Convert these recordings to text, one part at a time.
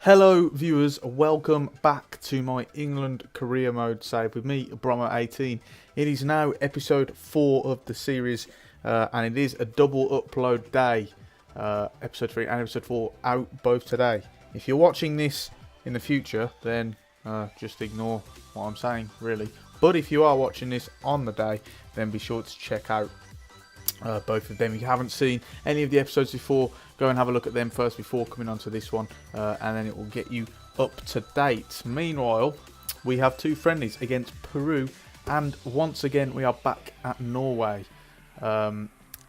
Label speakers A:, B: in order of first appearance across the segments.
A: Hello viewers, welcome back to my England career mode save with me, Bromo18. It is now episode 4 of the series and it is a double upload day. Episode 3 and episode 4 out both today. If you're watching this in the future, then just ignore what I'm saying really. But if you are watching this on the day, then be sure to check out both of them. If you haven't seen any of the episodes before, go and have a look at them first before coming on to this one, and then it will get you up to date. Meanwhile, we have two friendlies against Peru, and once again we are back at Norway.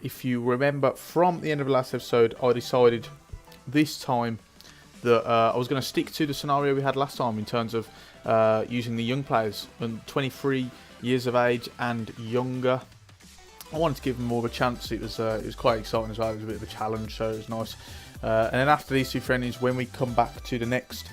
A: If you remember from the end of the last episode, I decided this time that I was going to stick to the scenario we had last time in terms of using the young players, 23 years of age and younger. I wanted to give them more of a chance. It was quite exciting as well. It was a bit of a challenge, so it was nice. And then after these two friendlies, when we come back to the next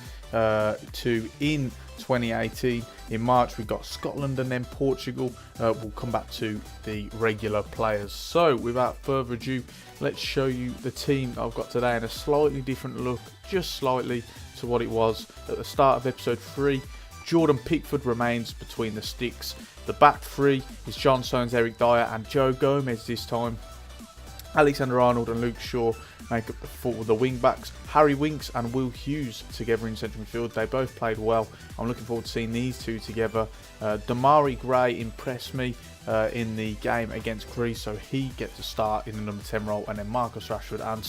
A: two in 2018, in March we've got Scotland and then Portugal. We'll come back to the regular players. So without further ado, let's show you the team I've got today in a slightly different look, just slightly, to what it was at the start of episode 3. Jordan Pickford remains between the sticks. The back three is John Stones, Eric Dyer and Joe Gomez this time. Alexander-Arnold and Luke Shaw make up the wing backs. Harry Winks and Will Hughes together in central midfield. They both played well. I'm looking forward to seeing these two together. Demarai Gray impressed me in the game against Greece, so he gets to start in the number 10 role. And then Marcus Rashford, and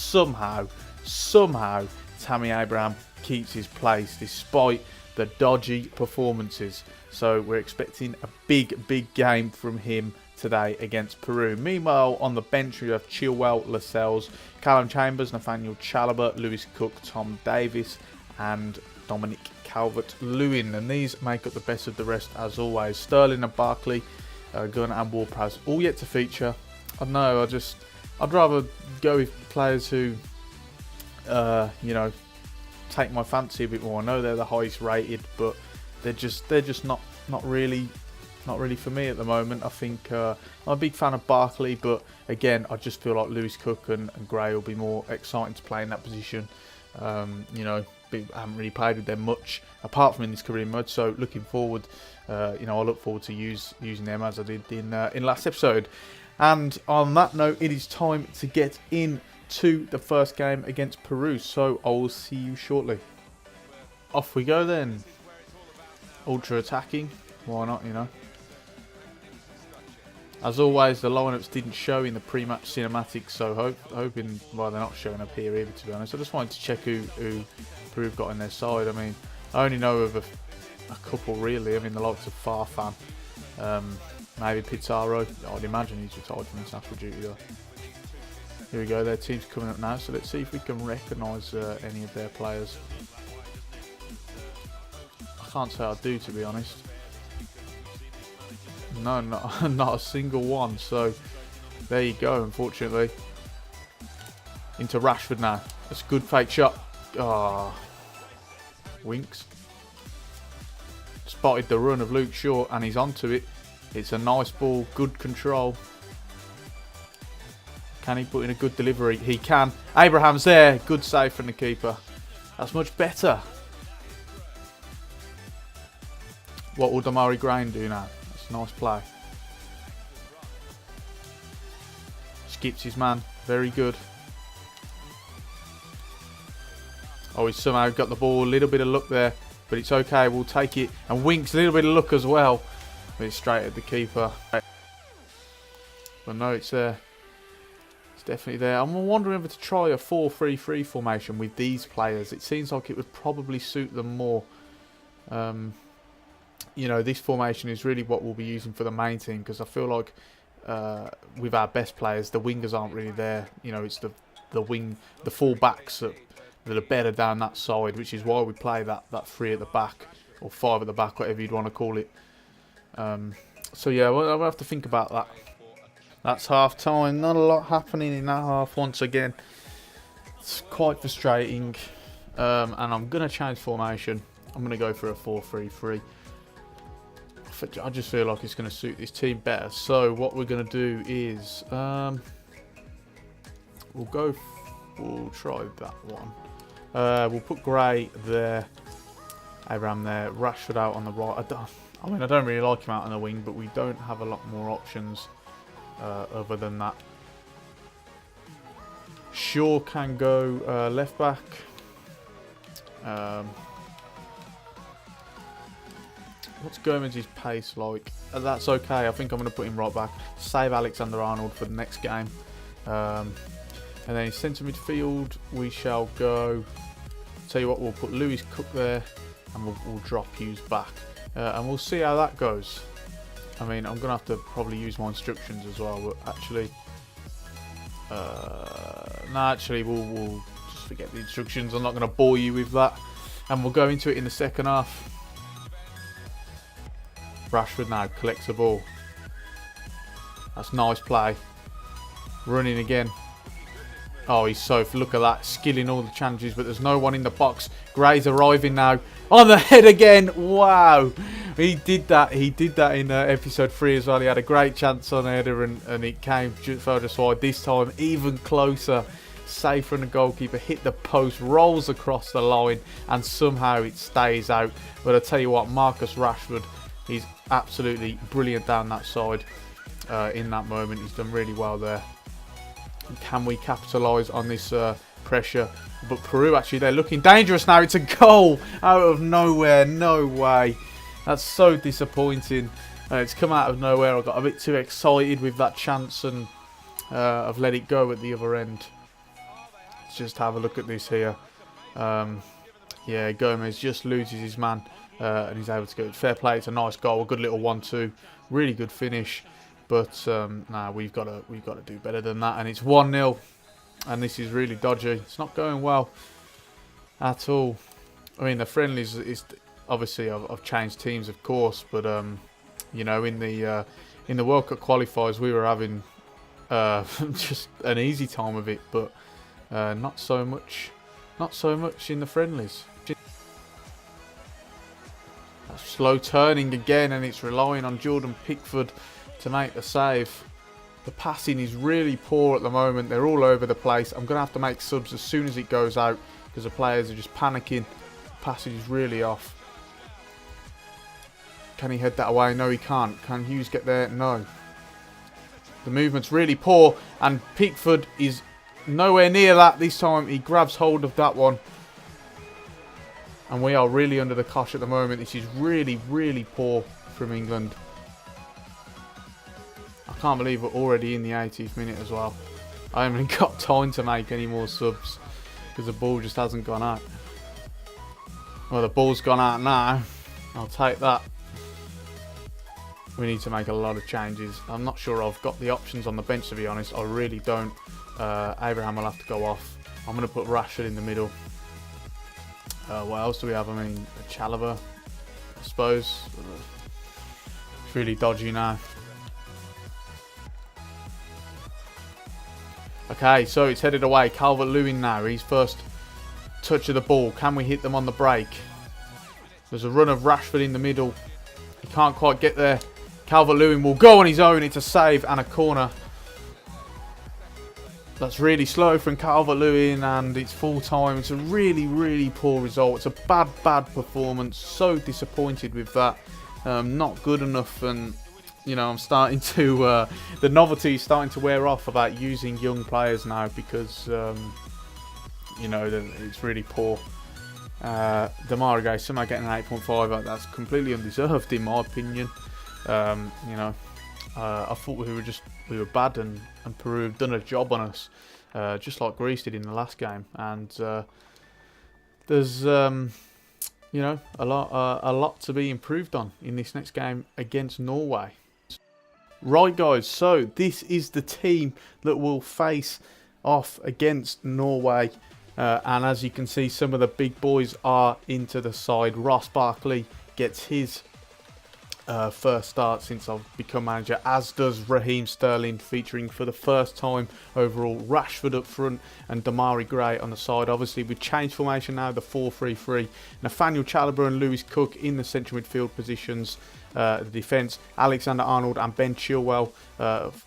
A: somehow Tammy Abraham keeps his place despite the dodgy performances. So we're expecting a big game from him today against Peru. Meanwhile, on the bench we have Chilwell, Lascelles, Callum Chambers, Nathaniel Chalobah, Lewis Cook, Tom Davis and Dominic Calvert-Lewin. And these make up the best of the rest as always. Sterling and Barkley, Gunn and Ward-Prowse all yet to feature. I don't know, I'd rather go with players who take my fancy a bit more. I know they're the highest rated, but they're just not really for me at the moment. I think I'm a big fan of Barkley, but again, I just feel like Lewis Cook and Gray will be more exciting to play in that position. I haven't really played with them much apart from in this career mode, so looking forward. I look forward to using them as I did in last episode. And on that note, it is time to get into the first game against Peru, so I will see you shortly. Off we go then. Ultra attacking, why not, As always, the lineups didn't show in the pre-match cinematics, so hoping, well, they're not showing up here either, to be honest. I just wanted to check who Peru have got in their side. I mean, I only know of a couple really. I mean, the likes of Farfan, maybe Pizarro. I'd imagine he's retired from international duty though. Here we go, their team's coming up now, so let's see if we can recognise any of their players. I can't say I do, to be honest. No, not a single one, so there you go, unfortunately. Into Rashford now. That's a good fake shot. Winks. Spotted the run of Luke Shaw and he's onto it. It's a nice ball, good control. Can he put in a good delivery? He can. Abraham's there. Good save from the keeper. That's much better. What will Demarai Gray do now? That's a nice play. Skips his man. Very good. Oh, he's somehow got the ball. A little bit of luck there. But it's okay. We'll take it. And Winks, a little bit of luck as well. But it's straight at the keeper. But no, it's there. Definitely there. I'm wondering whether to try a 4-3-3 formation with these players. It seems like it would probably suit them more. This formation is really what we'll be using for the main team, because I feel like with our best players, the wingers aren't really there. It's the full backs that are better down that side, which is why we play that 3 at the back or 5 at the back, whatever you'd want to call it. So yeah, I'll have to think about that. That's half time. Not a lot happening in that half once again. It's quite frustrating. And I'm going to change formation. I'm going to go for a 4-3-3. I just feel like it's going to suit this team better. So what we're going to do is we'll try that one. We'll put Gray there. Abraham there. Rashford out on the right. I mean, I don't really like him out on the wing, but we don't have a lot more options other than that. Shaw can go left back. What's Gomez's pace like? That's okay. I think I'm going to put him right back. Save Alexander-Arnold for the next game. And then in centre midfield, we shall go... Tell you what, we'll put Lewis Cook there. And we'll drop Hughes back. And we'll see how that goes. I mean, I'm going to have to probably use my instructions as well. But actually... no, actually, we'll just forget the instructions. I'm not going to bore you with that. And we'll go into it in the second half. Rashford now collects the ball. That's nice play. Running again. Oh, he's so... Look at that. Skilling all the challenges, but there's no one in the box. Gray's arriving now. On the head again. Wow. He did that. He did that in episode 3 as well. He had a great chance on header and it fell just wide. This time, even closer. Save from the goalkeeper. Hit the post. Rolls across the line. And somehow it stays out. But I tell you what, Marcus Rashford... He's absolutely brilliant down that side in that moment. He's done really well there. Can we capitalise on this pressure? But Peru, actually, they're looking dangerous now. It's a goal out of nowhere. No way. That's so disappointing. It's come out of nowhere. I got a bit too excited with that chance and I've let it go at the other end. Let's just have a look at this here. Yeah, Gomez just loses his man. And he's able to go. Fair play. It's a nice goal. A good little 1-2. Really good finish. But nah, we've got to do better than that. And it's 1-0. And this is really dodgy. It's not going well at all. I mean, the friendlies is obviously I've changed teams, of course. But you know, in the World Cup qualifiers, we were having just an easy time of it. But not so much in the friendlies. Slow turning again, and it's relying on Jordan Pickford to make the save. The passing is really poor at the moment. They're all over the place. I'm going to have to make subs as soon as it goes out because the players are just panicking. The passing is really off. Can he head that away? No, he can't. Can Hughes get there? No. The movement's really poor, and Pickford is nowhere near that this time. He grabs hold of that one. And we are really under the cosh at the moment. This is really, really poor from England. I can't believe we're already in the 80th minute as well. I haven't got time to make any more subs because the ball just hasn't gone out. Well, the ball's gone out now. I'll take that. We need to make a lot of changes. I'm not sure I've got the options on the bench, to be honest. I really don't. Abraham will have to go off. I'm going to put Rashford in the middle. What else do we have? I mean, Chalobah, I suppose. It's really dodgy now. Okay, so it's headed away. Calvert-Lewin now. He's first touch of the ball. Can we hit them on the break? There's a run of Rashford in the middle. He can't quite get there. Calvert-Lewin will go on his own. It's a save and a corner. That's really slow from Calvert-Lewin, and it's full time. It's a really, really poor result. It's a bad performance. So disappointed with that. Not good enough, and you know, I'm starting to the novelty is starting to wear off about using young players now because you know it's really poor. Demarai somehow getting an 8.5. That's completely undeserved in my opinion. You know, I thought we were bad and Peru have done a job on us, just like Greece did in the last game. And there's you know, a lot to be improved on in this next game against Norway. Right, guys. So this is the team that will face off against Norway. And as you can see, some of the big boys are into the side. Ross Barkley gets his first start since I've become manager, as does Raheem Sterling, featuring for the first time overall Rashford up front and Damari Gray on the side. Obviously we've changed formation now, the 4-3-3. Nathaniel Chalobah and Lewis Cook in the central midfield positions. The defence, Alexander-Arnold and Ben Chilwell,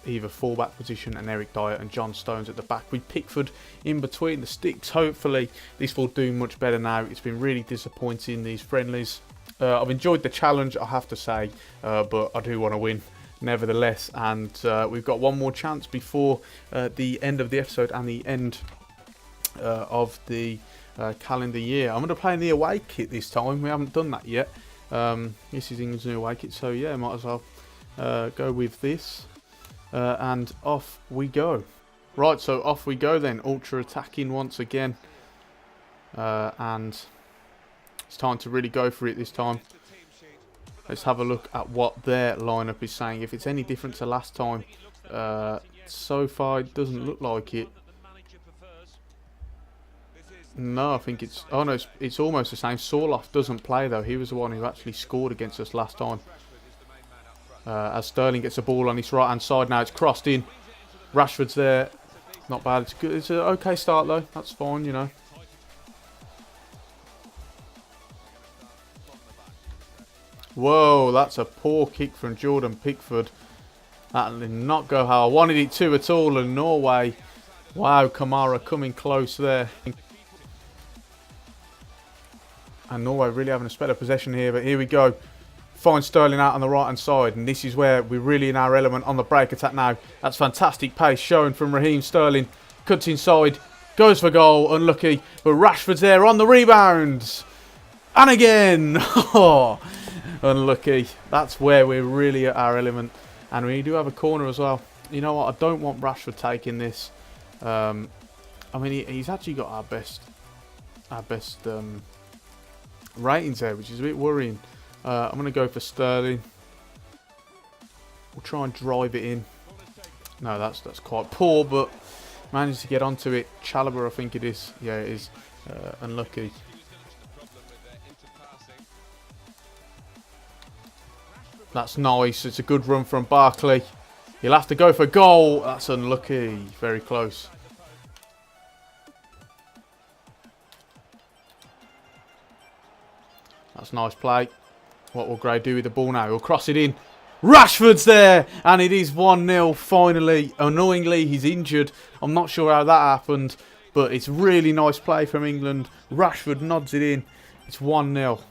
A: either fullback position, and Eric Dyer and John Stones at the back, with Pickford in between the sticks. Hopefully this will do much better now. It's been really disappointing, these friendlies. I've enjoyed the challenge, I have to say, but I do want to win nevertheless. And we've got one more chance before the end of the episode and the end of the calendar year. I'm going to play in the away kit this time. We haven't done that yet. This is England's new away kit, so yeah, might as well go with this. And off we go. Right, so off we go then. Ultra attacking once again. And it's time to really go for it this time. Let's have a look at what their lineup is saying. If it's any different to last time, so far it doesn't look like it. No, I think it's... Oh no, it's almost the same. Sorloth doesn't play though. He was the one who actually scored against us last time. As Sterling gets the ball on his right hand side now, it's crossed in. Rashford's there. Not bad. It's good. It's an okay start though. That's fine, you know. Whoa, that's a poor kick from Jordan Pickford. That did not go how I wanted it to at all. And Norway, wow, Kamara coming close there. And Norway really having a spell of possession here. But here we go. Find Sterling out on the right hand side. And this is where we're really in our element on the break attack now. That's fantastic pace shown from Raheem Sterling. Cuts inside. Goes for goal. Unlucky. But Rashford's there on the rebounds. And again. Oh. Unlucky. That's where we're really at our element. And we do have a corner as well. You know what? I don't want Rashford taking this. I mean, he's actually got our best ratings there, which is a bit worrying. I'm going to go for Sterling. We'll try and drive it in. No, that's quite poor, but managed to get onto it. Chalobah, I think it is. Yeah, it is. Unlucky. That's nice. It's a good run from Barkley. He'll have to go for goal. That's unlucky. Very close. That's nice play. What will Gray do with the ball now? He'll cross it in. Rashford's there. And it is 1-0 finally. Annoyingly, he's injured. I'm not sure how that happened. But it's really nice play from England. Rashford nods it in. It's 1-0.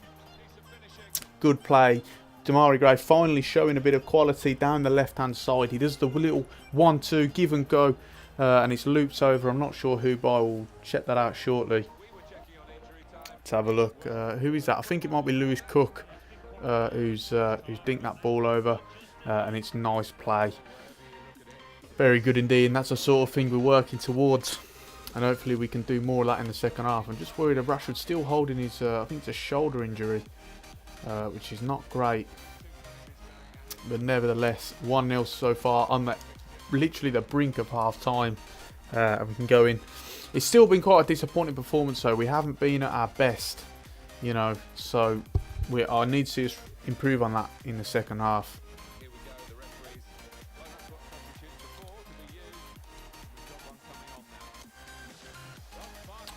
A: Good play. Damari Gray finally showing a bit of quality down the left-hand side. He does the little 1-2 give and go. And it's loops over. I'm not sure who by. We'll check that out shortly. Let's have a look. Who is that? I think it might be Lewis Cook who's dinked that ball over. And it's nice play. Very good indeed. And that's the sort of thing we're working towards. And hopefully we can do more of that in the second half. I'm just worried that Rashford's still holding his, I think it's a shoulder injury. Which is not great, but nevertheless 1-0 so far on literally the brink of half time, and we can go in. It's still been quite a disappointing performance, so we haven't been at our best, you know, so I need to see us improve on that in the second half.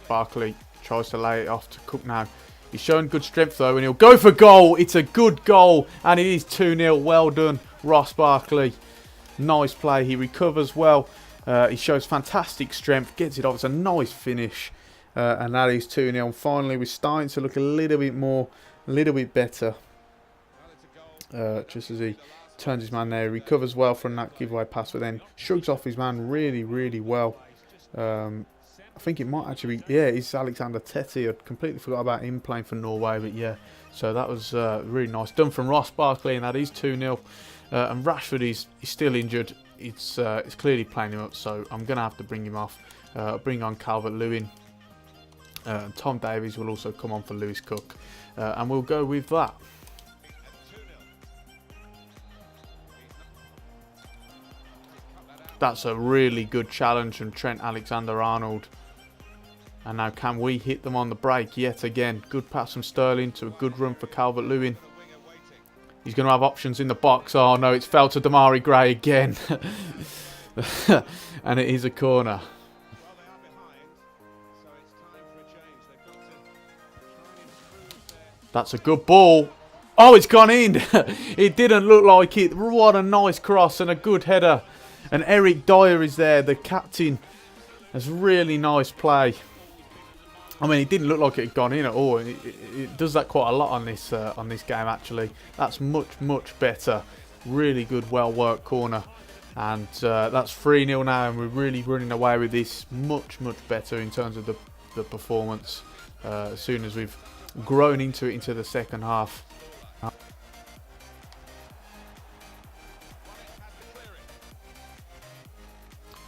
A: Barkley tries to lay it off to Cook now. He's shown good strength though, and he'll go for goal. It's a good goal, and it is 2-0. Well done, Ross Barkley. Nice play. He recovers well. He shows fantastic strength. Gets it off. It's a nice finish, and that is 2-0. And finally, we're starting to look a little bit better. Just as he turns his man there, he recovers well from that giveaway pass, but then shrugs off his man really, really well. I think it might actually be, yeah, it's Alexander Tettey. I completely forgot about him playing for Norway, but yeah. So that was really nice. Done from Ross Barkley, and that is 2-0. And Rashford is still injured. It's clearly playing him up, so I'm going to have to bring him off. Bring on Calvert-Lewin. Tom Davies will also come on for Lewis Cook. And we'll go with that. That's a really good challenge from Trent Alexander-Arnold. And now can we hit them on the break yet again? Good pass from Sterling to a good run for Calvert-Lewin. He's going to have options in the box. Oh no, it's fell to Damari Gray again. And it is a corner. That's a good ball. Oh, it's gone in. It didn't look like it. What a nice cross and a good header. And Eric Dyer is there, the captain. That's really nice play. I mean, it didn't look like it had gone in at all. It does that quite a lot on this game, actually. That's much better. Really good, well-worked corner. And that's 3-0 now, and we're really running away with this. Much better in terms of the performance. As soon as we've grown into it into the second half.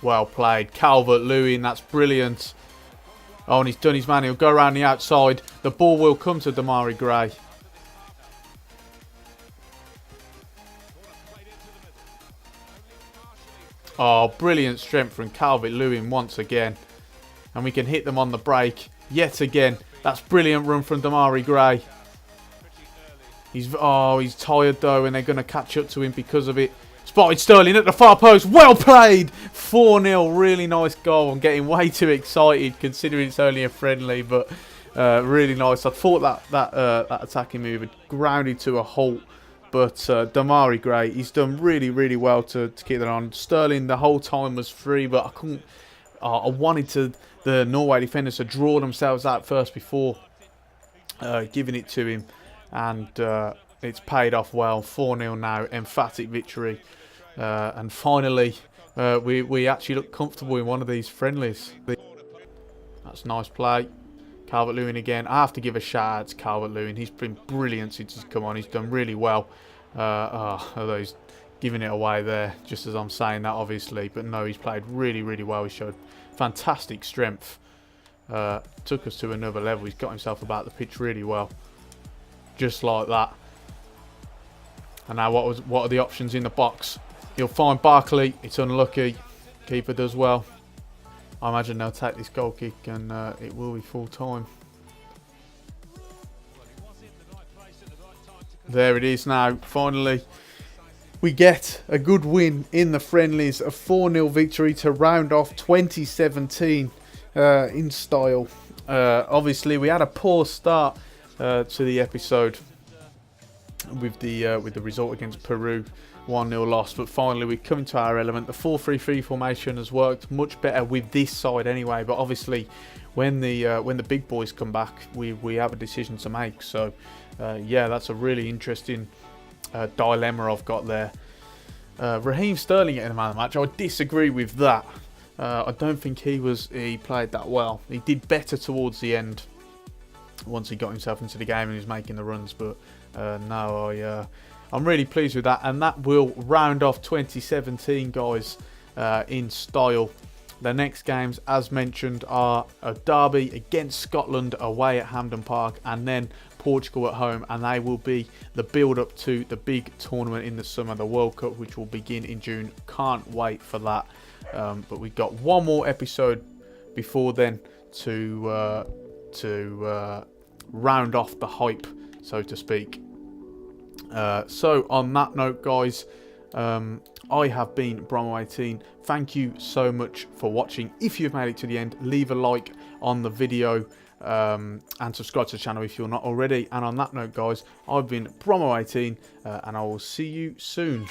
A: Well played. Calvert-Lewin, that's brilliant. Oh, and he's done his man. He'll go around the outside. The ball will come to Damari Gray. Oh, brilliant strength from Calvert-Lewin once again. And we can hit them on the break yet again. That's brilliant run from Damari Gray. He's tired though, and they're going to catch up to him because of it. Spotted Sterling at the far post. Well played. 4-0. Really nice goal. I'm getting way too excited considering it's only a friendly, but really nice. I thought that attacking move had grounded to a halt, but Damari Gray, he's done really well to keep that on. Sterling the whole time was free, but I couldn't. I wanted the Norway defenders to draw themselves out first before giving it to him, and it's paid off well. 4-0 now, emphatic victory, and finally we actually look comfortable in one of these friendlies. That's nice play. Calvert-Lewin again. I have to give a shout out to Calvert-Lewin. He's been brilliant since he's come on. He's done really well. Although he's giving it away there, just as I'm saying that, obviously. But no, he's played really well. He showed fantastic strength. Took us to another level. He's got himself about the pitch really well. Just like that. And now what are the options in the box? He'll find Barkley. It's unlucky. Keeper does well. I imagine they'll take this goal kick and it will be full time. There it is now. Finally, we get a good win in the friendlies. A 4-0 victory to round off 2017 in style. Obviously, we had a poor start to the episode with the result against Peru. 1-0 loss, but finally we come into our element. The 4-3-3 formation has worked much better with this side anyway, but obviously when the big boys come back, we have a decision to make. So yeah, that's a really interesting dilemma I've got there. Raheem Sterling getting the man of the match, I disagree with that. I don't think he played that well. He did better towards the end once he got himself into the game and he was making the runs, but no, I'm really pleased with that, and that will round off 2017, guys, in style. The next games, as mentioned, are a derby against Scotland away at Hampden Park, and then Portugal at home, and they will be the build-up to the big tournament in the summer, the World Cup, which will begin in June. Can't wait for that. But we've got one more episode before then to round off the hype, so to speak. So on that note, guys, I have been Bromo18. Thank you so much for watching. If you've made it to the end, leave a like on the video and subscribe to the channel if you're not already. And on that note, guys, I've been Bromo18 and I will see you soon.